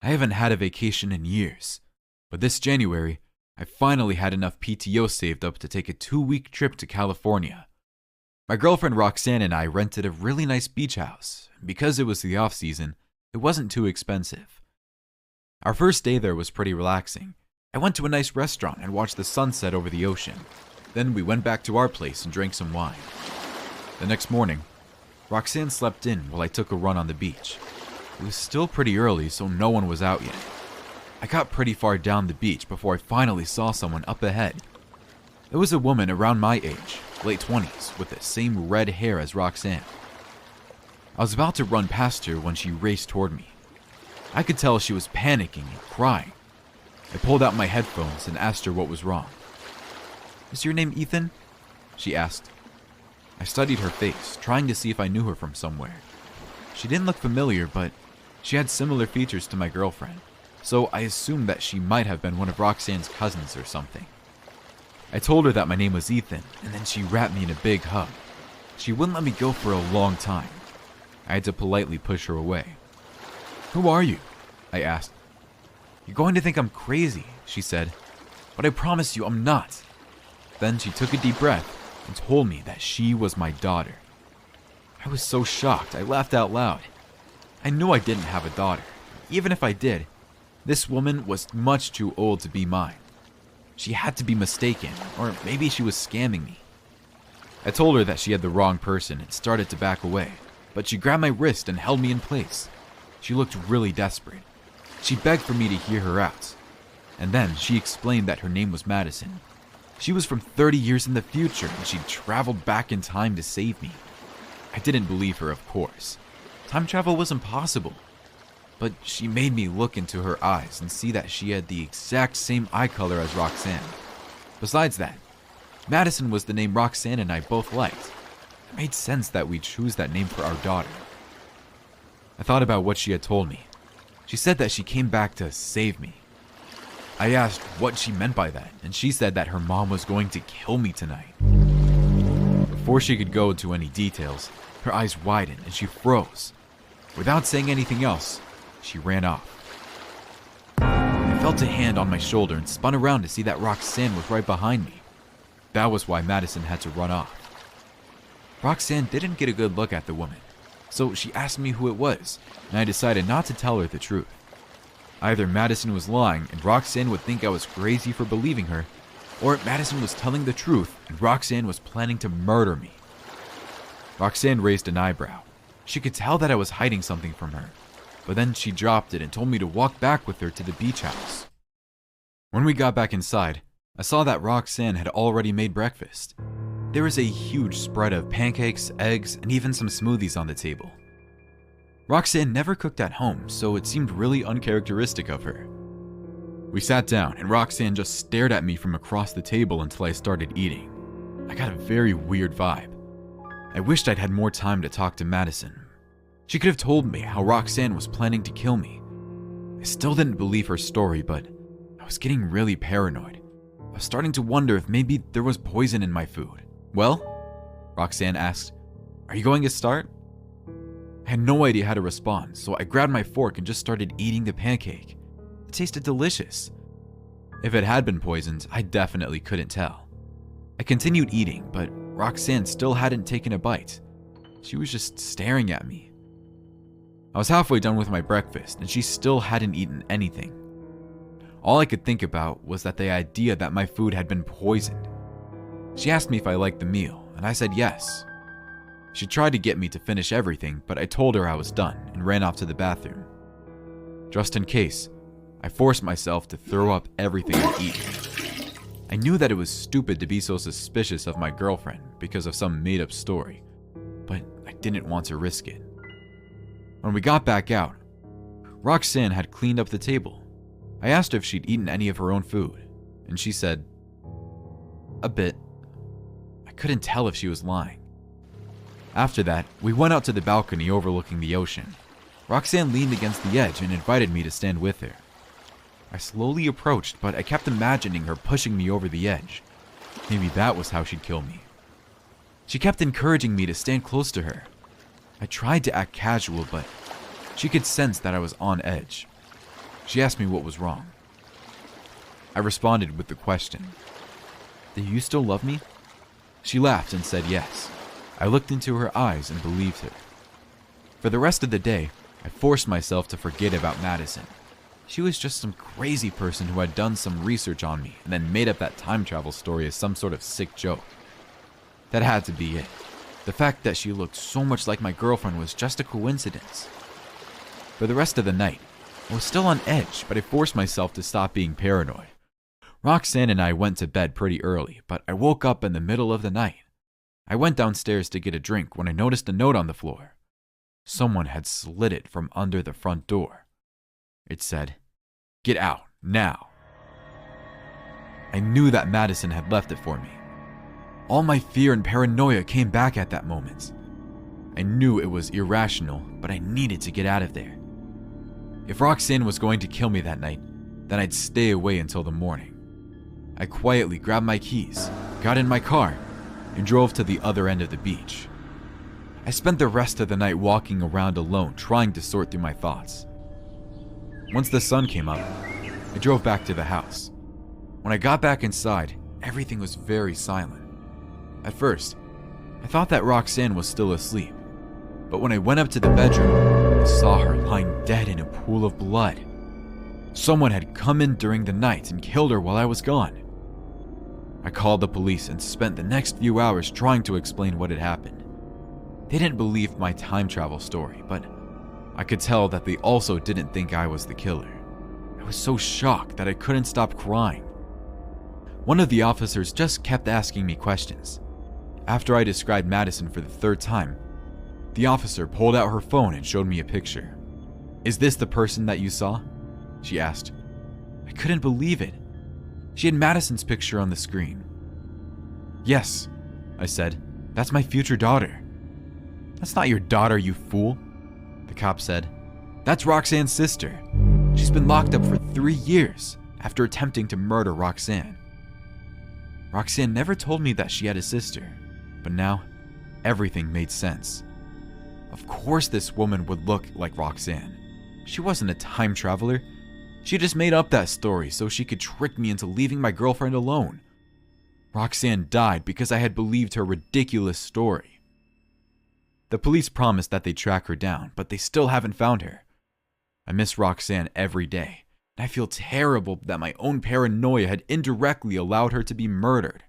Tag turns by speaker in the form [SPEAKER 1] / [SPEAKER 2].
[SPEAKER 1] I haven't had a vacation in years, but this January, I finally had enough PTO saved up to take a 2-week trip to California. My girlfriend Roxanne and I rented a really nice beach house. Because it was the off-season, it wasn't too expensive. Our first day there was pretty relaxing. I went to a nice restaurant and watched the sunset over the ocean. Then we went back to our place and drank some wine. The next morning, Roxanne slept in while I took a run on the beach. It was still pretty early, so no one was out yet. I got pretty far down the beach before I finally saw someone up ahead. It was a woman around my age, late 20s, with the same red hair as Roxanne. I was about to run past her when she raced toward me. I could tell she was panicking and crying. I pulled out my headphones and asked her what was wrong. "Is your name Ethan?" she asked. I studied her face, trying to see if I knew her from somewhere. She didn't look familiar, but she had similar features to my girlfriend, so I assumed that she might have been one of Roxanne's cousins or something. I told her that my name was Ethan, and then she wrapped me in a big hug. She wouldn't let me go for a long time. I had to politely push her away. "Who are you?" I asked. "You're going to think I'm crazy," she said, "but I promise you I'm not." Then she took a deep breath and told me that she was my daughter. I was so shocked, I laughed out loud. I knew I didn't have a daughter. Even if I did, this woman was much too old to be mine. She had to be mistaken, or maybe she was scamming me. I told her that she had the wrong person and started to back away, but she grabbed my wrist and held me in place. She looked really desperate. She begged for me to hear her out. And then she explained that her name was Madison. She was from 30 years in the future and she'd traveled back in time to save me. I didn't believe her, of course. Time travel was impossible. But she made me look into her eyes and see that she had the exact same eye color as Roxanne. Besides that, Madison was the name Roxanne and I both liked. It made sense that we'd choose that name for our daughter. I thought about what she had told me. She said that she came back to save me. I asked what she meant by that, and she said that her mom was going to kill me tonight. Before she could go into any details, her eyes widened and she froze. Without saying anything else, she ran off. I felt a hand on my shoulder and spun around to see that Roxanne was right behind me. That was why Madison had to run off. Roxanne didn't get a good look at the woman, so she asked me who it was, and I decided not to tell her the truth. Either Madison was lying and Roxanne would think I was crazy for believing her, or Madison was telling the truth and Roxanne was planning to murder me. Roxanne raised an eyebrow. She could tell that I was hiding something from her, but then she dropped it and told me to walk back with her to the beach house. When we got back inside, I saw that Roxanne had already made breakfast. There was a huge spread of pancakes, eggs, and even some smoothies on the table. Roxanne never cooked at home, so it seemed really uncharacteristic of her. We sat down, and Roxanne just stared at me from across the table until I started eating. I got a very weird vibe. I wished I'd had more time to talk to Madison. She could have told me how Roxanne was planning to kill me. I still didn't believe her story, but I was getting really paranoid. I was starting to wonder if maybe there was poison in my food. "Well?" Roxanne asked. "Are you going to start?" I had no idea how to respond, so I grabbed my fork and just started eating the pancake. It tasted delicious. If it had been poisoned, I definitely couldn't tell. I continued eating, but Roxanne still hadn't taken a bite. She was just staring at me. I was halfway done with my breakfast, and she still hadn't eaten anything. All I could think about was that the idea that my food had been poisoned. She asked me if I liked the meal, and I said yes. She tried to get me to finish everything, but I told her I was done and ran off to the bathroom. Just in case, I forced myself to throw up everything I'd eaten. I knew that it was stupid to be so suspicious of my girlfriend because of some made-up story, but I didn't want to risk it. When we got back out, Roxanne had cleaned up the table. I asked her if she'd eaten any of her own food, and she said, "A bit." I couldn't tell if she was lying. After that, we went out to the balcony overlooking the ocean. Roxanne leaned against the edge and invited me to stand with her. I slowly approached, but I kept imagining her pushing me over the edge. Maybe that was how she'd kill me. She kept encouraging me to stand close to her. I tried to act casual, but she could sense that I was on edge. She asked me what was wrong. I responded with the question, "Do you still love me?" She laughed and said yes. I looked into her eyes and believed her. For the rest of the day, I forced myself to forget about Madison. She was just some crazy person who had done some research on me and then made up that time travel story as some sort of sick joke. That had to be it. The fact that she looked so much like my girlfriend was just a coincidence. For the rest of the night, I was still on edge, but I forced myself to stop being paranoid. Roxanne and I went to bed pretty early, but I woke up in the middle of the night. I went downstairs to get a drink when I noticed a note on the floor. Someone had slid it from under the front door. It said, "Get out, now." I knew that Madison had left it for me. All my fear and paranoia came back at that moment. I knew it was irrational, but I needed to get out of there. If Roxanne was going to kill me that night, then I'd stay away until the morning. I quietly grabbed my keys, got in my car, and drove to the other end of the beach. I spent the rest of the night walking around alone, trying to sort through my thoughts. Once the sun came up, I drove back to the house. When I got back inside, everything was very silent. At first, I thought that Roxanne was still asleep, but when I went up to the bedroom, I saw her lying dead in a pool of blood. Someone had come in during the night and killed her while I was gone. I called the police and spent the next few hours trying to explain what had happened. They didn't believe my time travel story, but I could tell that they also didn't think I was the killer. I was so shocked that I couldn't stop crying. One of the officers just kept asking me questions. After I described Madison for the third time, the officer pulled out her phone and showed me a picture. "Is this the person that you saw?" she asked. I couldn't believe it. She had Madison's picture on the screen. "Yes," I said. "That's my future daughter." "That's not your daughter, you fool," the cop said. "That's Roxanne's sister. She's been locked up for 3 years after attempting to murder Roxanne." Roxanne never told me that she had a sister, but now everything made sense. Of course this woman would look like Roxanne. She wasn't a time traveler. She just made up that story so she could trick me into leaving my girlfriend alone. Roxanne died because I had believed her ridiculous story. The police promised that they'd track her down, but they still haven't found her. I miss Roxanne every day, and I feel terrible that my own paranoia had indirectly allowed her to be murdered.